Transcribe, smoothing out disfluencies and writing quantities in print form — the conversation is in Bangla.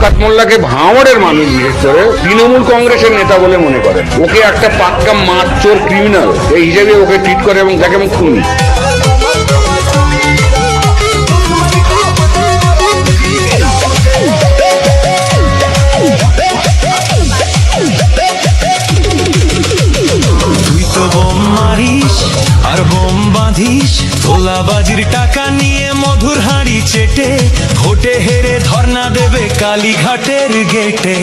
শওকত মোল্লাকে ভাঙড়ের মানুষ বিশেষ করে তৃণমূল কংগ্রেসের নেতা বলে মনে করেন। ওকে একটা পাক্কা মারচোর ক্রিমিনাল এই হিসেবে ওকে ট্রিট করে এবং তাকে খুনি। আর বোম বাঁধিস তোলাবাজির টাকা নিয়ে মধুর হাঁড়ি চেটে ভোটে হেরে ধর্ণা দেবে কালীঘাটের গেটে।